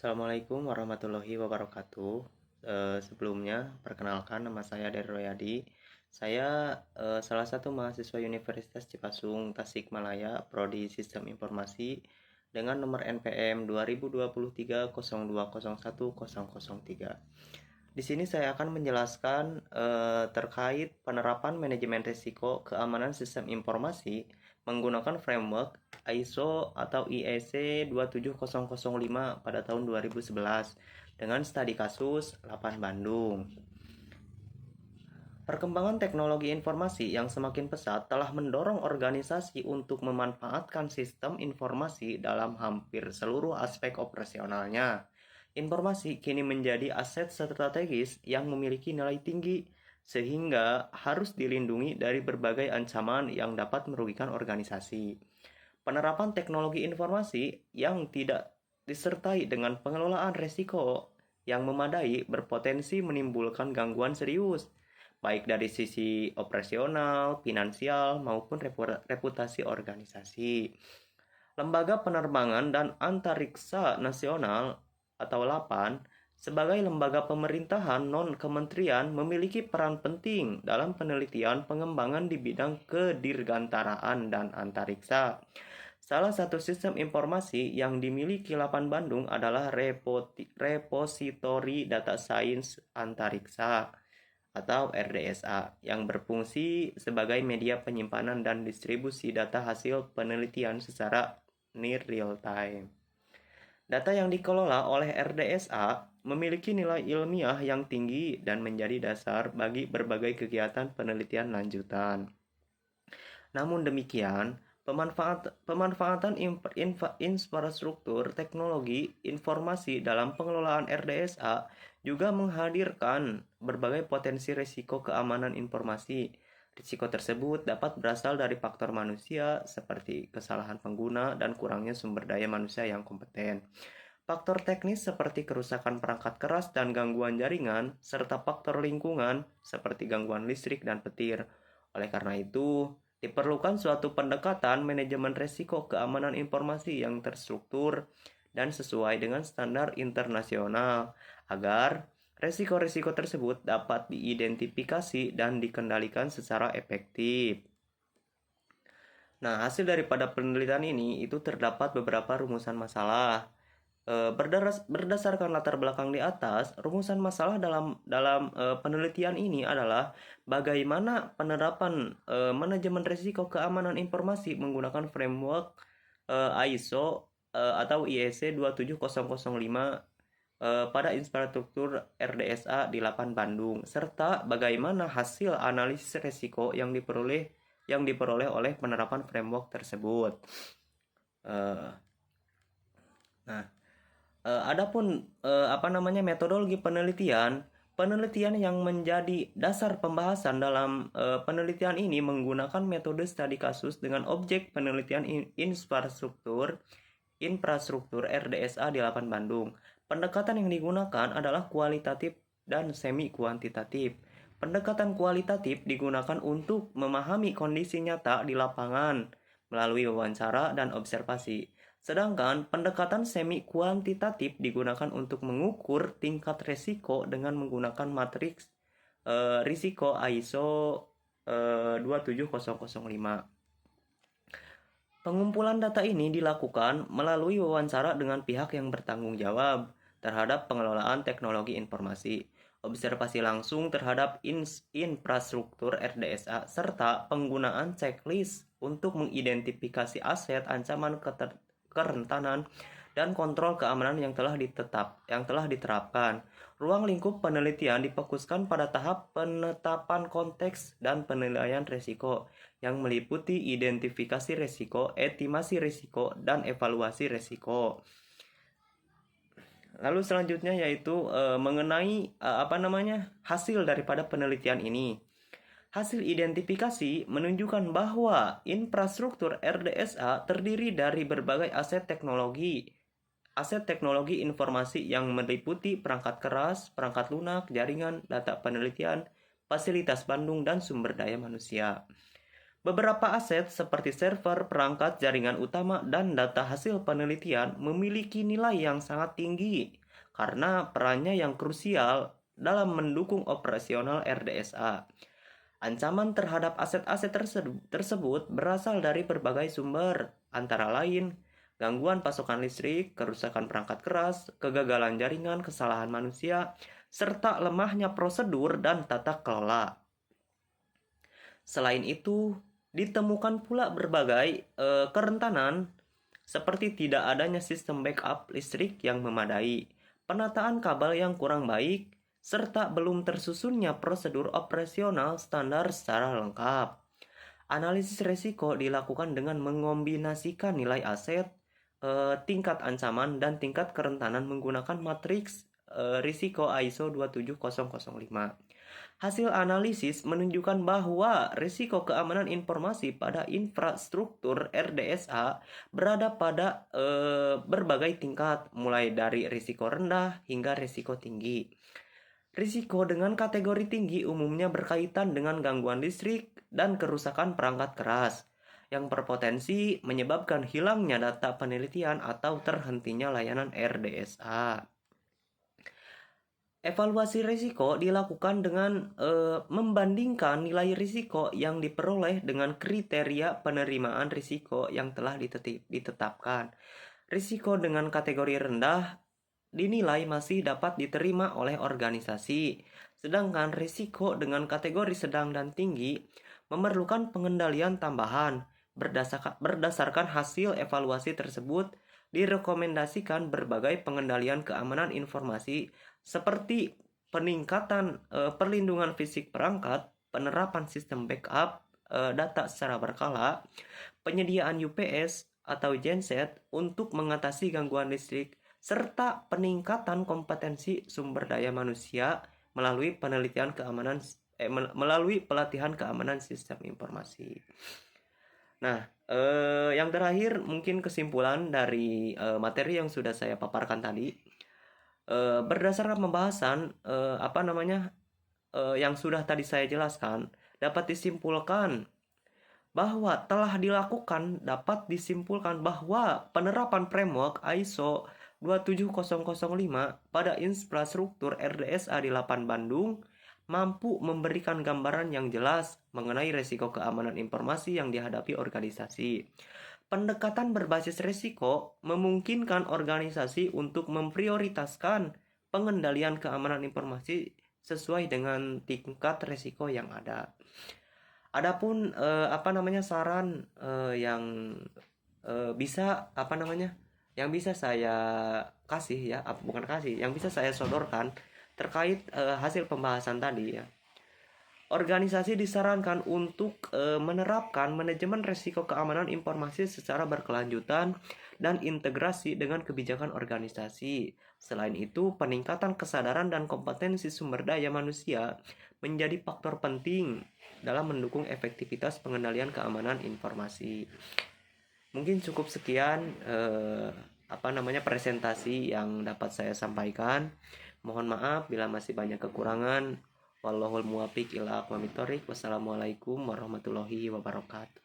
Assalamualaikum warahmatullahi wabarakatuh. Sebelumnya, perkenalkan nama saya Dery Royadi. Saya salah satu mahasiswa Universitas Cipasung, Tasikmalaya, Prodi Sistem Informasi dengan nomor NPM 2023 0201 003. Di sini saya akan menjelaskan terkait penerapan manajemen risiko keamanan sistem informasi menggunakan framework ISO atau IEC 27005 pada tahun 2011 dengan studi kasus 8 Bandung. Perkembangan teknologi informasi yang semakin pesat telah mendorong organisasi untuk memanfaatkan sistem informasi dalam hampir seluruh aspek operasionalnya. Informasi kini menjadi aset strategis yang memiliki nilai tinggi, sehingga harus dilindungi dari berbagai ancaman yang dapat merugikan organisasi. Penerapan teknologi informasi yang tidak disertai dengan pengelolaan risiko yang memadai berpotensi menimbulkan gangguan serius, baik dari sisi operasional, finansial, maupun reputasi organisasi. Lembaga Penerbangan dan Antariksa Nasional atau LAPAN sebagai lembaga pemerintahan non-kementerian memiliki peran penting dalam penelitian pengembangan di bidang kedirgantaraan dan antariksa. Salah satu sistem informasi yang dimiliki LAPAN Bandung adalah Repositori Data Sains Antariksa atau RDSA yang berfungsi sebagai media penyimpanan dan distribusi data hasil penelitian secara near real time. Data yang dikelola oleh RDSA memiliki nilai ilmiah yang tinggi dan menjadi dasar bagi berbagai kegiatan penelitian lanjutan. Namun demikian, pemanfaatan infrastruktur teknologi informasi dalam pengelolaan RDSA juga menghadirkan berbagai potensi risiko keamanan informasi. Risiko tersebut dapat berasal dari faktor manusia seperti kesalahan pengguna dan kurangnya sumber daya manusia yang kompeten. Faktor teknis seperti kerusakan perangkat keras dan gangguan jaringan, serta faktor lingkungan seperti gangguan listrik dan petir. Oleh karena itu, diperlukan suatu pendekatan manajemen risiko keamanan informasi yang terstruktur dan sesuai dengan standar internasional agar risiko-risiko tersebut dapat diidentifikasi dan dikendalikan secara efektif. Nah, hasil daripada penelitian ini itu terdapat beberapa rumusan masalah. Berdasarkan latar belakang di atas, rumusan masalah dalam penelitian ini adalah bagaimana penerapan manajemen risiko keamanan informasi menggunakan framework ISO atau IEC 27005 pada infrastruktur RDSA di LAPAN Bandung, serta bagaimana hasil analisis risiko yang diperoleh oleh penerapan framework tersebut. Adapun metodologi penelitian yang menjadi dasar pembahasan dalam penelitian ini menggunakan metode studi kasus dengan objek penelitian infrastruktur RDSA di LAPAN Bandung. Pendekatan yang digunakan adalah kualitatif dan semi kuantitatif. Pendekatan kualitatif digunakan untuk memahami kondisi nyata di lapangan melalui wawancara dan observasi. Sedangkan pendekatan semi kuantitatif digunakan untuk mengukur tingkat risiko dengan menggunakan matriks risiko ISO 27005. Pengumpulan data ini dilakukan melalui wawancara dengan pihak yang bertanggung jawab terhadap pengelolaan teknologi informasi, observasi langsung terhadap infrastruktur RDSA, serta penggunaan checklist untuk mengidentifikasi aset, ancaman kerentanan, dan kontrol keamanan yang telah diterapkan. Ruang lingkup penelitian difokuskan pada tahap penetapan konteks dan penilaian risiko yang meliputi identifikasi risiko, estimasi risiko, dan evaluasi risiko. Lalu selanjutnya yaitu mengenai hasil daripada penelitian ini. Hasil identifikasi menunjukkan bahwa infrastruktur RDSA terdiri dari berbagai aset teknologi informasi yang meliputi perangkat keras, perangkat lunak, jaringan, data penelitian, fasilitas Bandung, dan sumber daya manusia. Beberapa aset seperti server, perangkat, jaringan utama, dan data hasil penelitian memiliki nilai yang sangat tinggi karena perannya yang krusial dalam mendukung operasional RDSA. Ancaman terhadap aset-aset tersebut berasal dari berbagai sumber, antara lain gangguan pasokan listrik, kerusakan perangkat keras, kegagalan jaringan, kesalahan manusia, serta lemahnya prosedur dan tata kelola. Selain itu, ditemukan pula berbagai kerentanan seperti tidak adanya sistem backup listrik yang memadai, penataan kabel yang kurang baik, serta belum tersusunnya prosedur operasional standar secara lengkap. Analisis risiko dilakukan dengan mengombinasikan nilai aset, tingkat ancaman, dan tingkat kerentanan menggunakan matriks risiko ISO 27005. Hasil analisis menunjukkan bahwa risiko keamanan informasi pada infrastruktur RDSA berada pada berbagai tingkat, mulai dari risiko rendah hingga risiko tinggi. Risiko dengan kategori tinggi umumnya berkaitan dengan gangguan listrik dan kerusakan perangkat keras, yang berpotensi menyebabkan hilangnya data penelitian atau terhentinya layanan RDSA. Evaluasi risiko dilakukan dengan membandingkan nilai risiko yang diperoleh dengan kriteria penerimaan risiko yang telah ditetapkan. Risiko dengan kategori rendah dinilai masih dapat diterima oleh organisasi, sedangkan risiko dengan kategori sedang dan tinggi memerlukan pengendalian tambahan. Berdasarkan hasil evaluasi tersebut, direkomendasikan berbagai pengendalian keamanan informasi seperti peningkatan perlindungan fisik perangkat, penerapan sistem backup data secara berkala, penyediaan UPS atau genset untuk mengatasi gangguan listrik, serta peningkatan kompetensi sumber daya manusia melalui melalui pelatihan keamanan sistem informasi. Nah, yang terakhir mungkin kesimpulan dari materi yang sudah saya paparkan tadi. Berdasarkan pembahasan yang sudah tadi saya jelaskan, dapat disimpulkan bahwa dapat disimpulkan bahwa penerapan framework ISO 27005 pada infrastruktur RDSA di 8 Bandung mampu memberikan gambaran yang jelas mengenai risiko keamanan informasi yang dihadapi organisasi. Pendekatan berbasis risiko memungkinkan organisasi untuk memprioritaskan pengendalian keamanan informasi sesuai dengan tingkat risiko yang ada. Adapun saran yang bisa yang bisa saya kasih ya, yang bisa saya sodorkan terkait hasil pembahasan tadi ya. Organisasi disarankan untuk menerapkan manajemen risiko keamanan informasi secara berkelanjutan dan integrasi dengan kebijakan organisasi. Selain itu, peningkatan kesadaran dan kompetensi sumber daya manusia menjadi faktor penting dalam mendukung efektivitas pengendalian keamanan informasi. Mungkin cukup sekian presentasi yang dapat saya sampaikan. Mohon maaf bila masih banyak kekurangan. Wallahul muwaffiq ila aqwamit thoriq. Wassalamualaikum warahmatullahi wabarakatuh.